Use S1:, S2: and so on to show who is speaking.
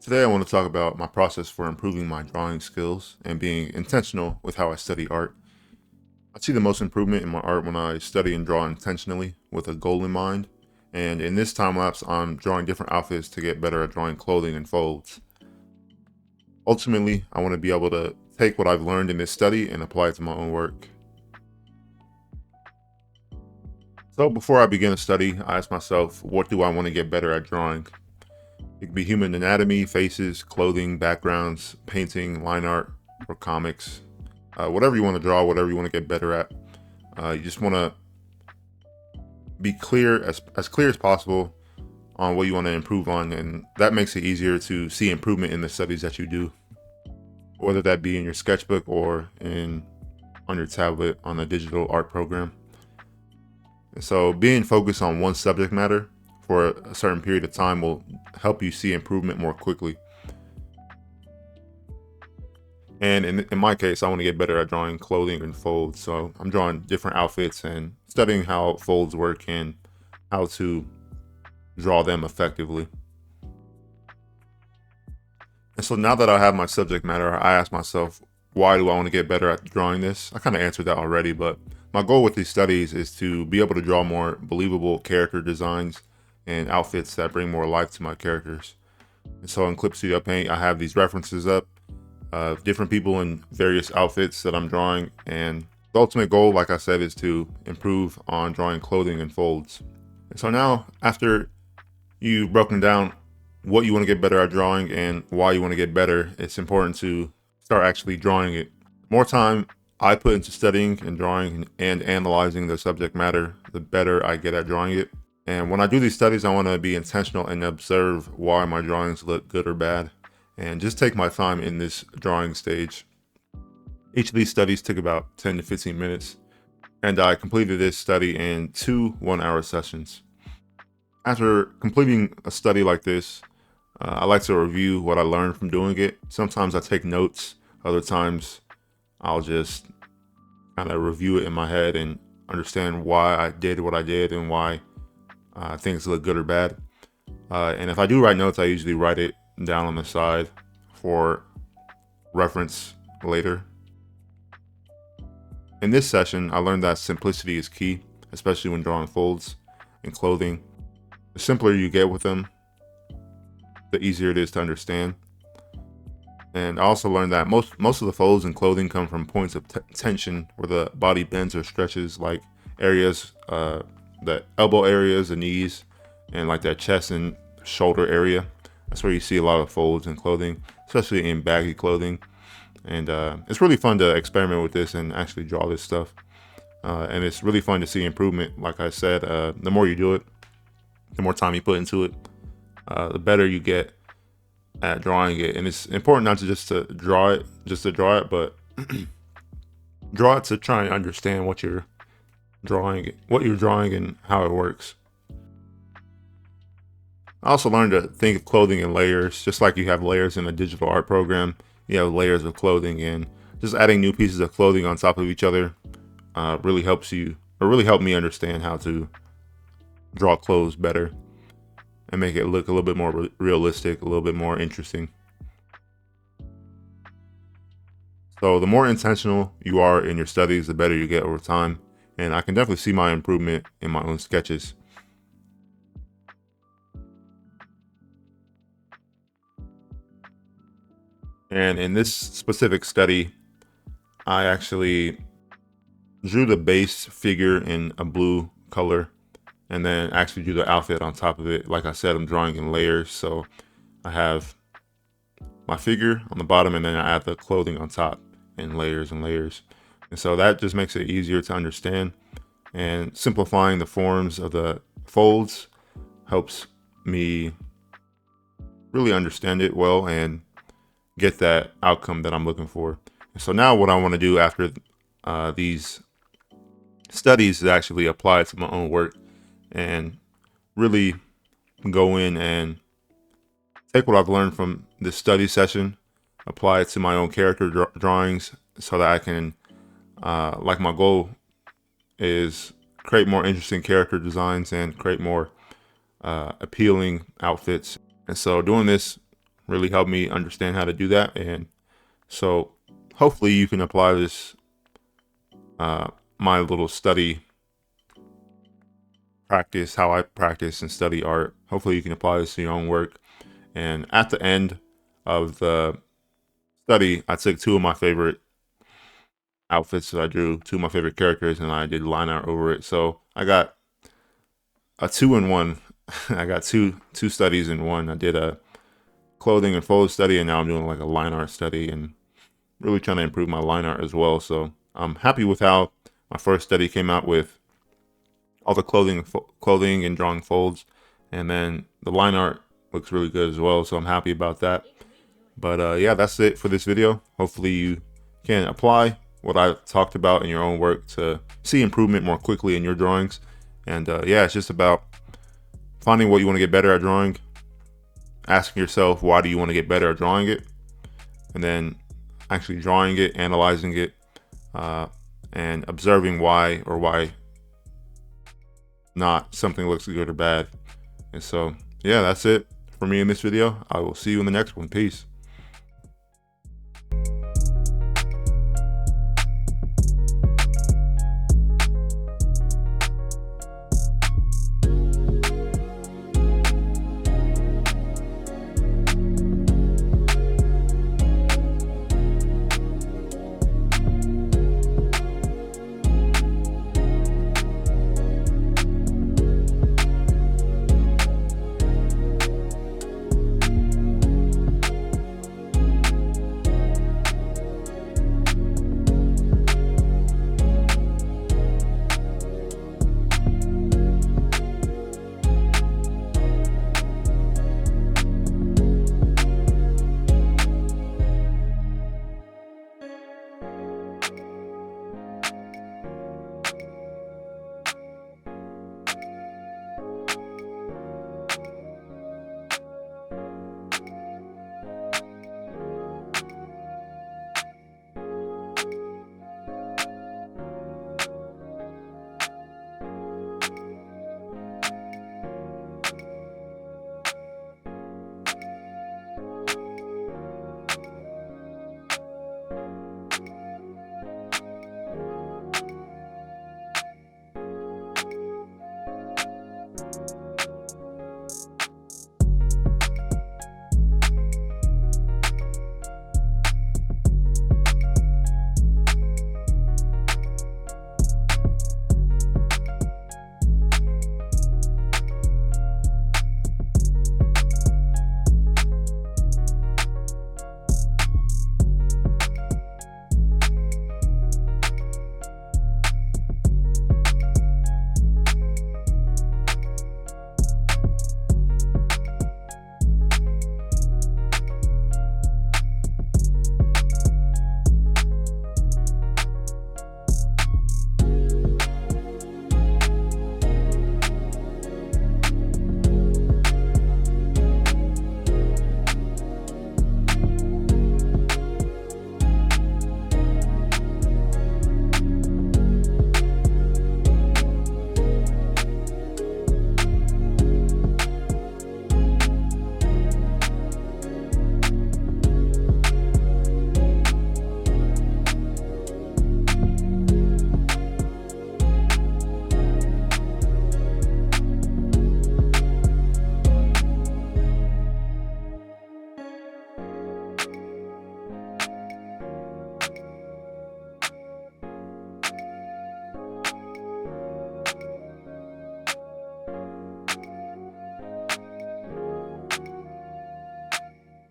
S1: Today I want to talk about my process for improving my drawing skills and being intentional with how I study art. I see the most improvement in my art when I study and draw intentionally with a goal in mind. And in this time lapse, I'm drawing different outfits to get better at drawing clothing and folds. Ultimately, I want to be able to take what I've learned in this study and apply it to my own work. So before I begin a study, I ask myself, what do I want to get better at drawing? It could be human anatomy, faces, clothing, backgrounds, painting, line art, or comics. Whatever you want to draw, whatever you want to get better at. You just want to be clear, as clear as possible on what you want to improve on, and that makes it easier to see improvement in the studies that you do, whether that be in your sketchbook or on your tablet on a digital art program. And so being focused on one subject matter for a certain period of time will help you see improvement more quickly. And in my case, I want to get better at drawing clothing and folds. So I'm drawing different outfits and studying how folds work and how to draw them effectively. And so now that I have my subject matter, I ask myself, why do I want to get better at drawing this? I kind of answered that already, but my goal with these studies is to be able to draw more believable character designs and outfits that bring more life to my characters. And so in Clip Studio Paint, I have these references up of different people in various outfits that I'm drawing, and the ultimate goal, like I said, is to improve on drawing clothing and folds. And so now, after you've broken down what you want to get better at drawing and why you want to get better, it's important to start actually drawing it. The more time I put into studying and drawing and analyzing the subject matter, the better I get at drawing it. And when I do these studies, I want to be intentional and observe why my drawings look good or bad, and just take my time in this drawing stage. Each of these studies took about 10 to 15 minutes, and I completed this study in 2 one-hour sessions. After completing a study like this, I like to review what I learned from doing it. Sometimes I take notes, other times I'll just kind of review it in my head and understand why I did what I did and why things look good or bad. And if I do write notes, I usually write it down on the side for reference later. In this session, I learned that simplicity is key, especially when drawing folds and clothing. The simpler you get with them, the easier it is to understand. And I also learned that most of the folds and clothing come from points of tension where the body bends or stretches, like areas, the elbow areas, the knees, and like that chest and shoulder area. That's where you see a lot of folds in clothing, especially in baggy clothing. And it's really fun to experiment with this and actually draw this stuff. And it's really fun to see improvement. Like I said, the more you do it, the more time you put into it, the better you get at drawing it. And it's important not to just to draw it, but draw it to try and understand what you're drawing and how it works. I also learned to think of clothing in layers, just like you have layers in a digital art program. You have layers of clothing, and just adding new pieces of clothing on top of each other really helped me understand how to draw clothes better and make it look a little bit more realistic, a little bit more interesting. So the more intentional you are in your studies, the better you get over time. And I can definitely see my improvement in my own sketches. And in this specific study, I actually drew the base figure in a blue color and then actually drew the outfit on top of it. Like I said, I'm drawing in layers. So I have my figure on the bottom and then I add the clothing on top in layers and layers. And so that just makes it easier to understand, and simplifying the forms of the folds helps me really understand it well and get that outcome that I'm looking for. And so now what I want to do after these studies is actually apply it to my own work and really go in and take what I've learned from this study session, apply it to my own character drawings so that I can, like my goal is create more interesting character designs and create more appealing outfits. And so doing this really helped me understand how to do that. And so hopefully you can apply this, my little study practice, how I practice and study art. Hopefully you can apply this to your own work. And at the end of the study, I took two of my favorite outfits that I drew, two of my favorite characters, and I did line art over it. So I got a 2-in-1. I got two studies in one. I did a clothing and photo study, and now I'm doing like a line art study, and really trying to improve my line art as well. So I'm happy with how my first study came out with all the clothing and drawing folds, and then the line art looks really good as well. So I'm happy about that. But yeah, that's it for this video. Hopefully you can apply what I talked about in your own work to see improvement more quickly in your drawings. And yeah, it's just about finding what you want to get better at drawing, asking yourself why do you want to get better at drawing it, and then actually drawing it, analyzing it, and observing why or why not something looks good or bad. And so yeah, that's it for me in this video. I will see you in the next one. Peace.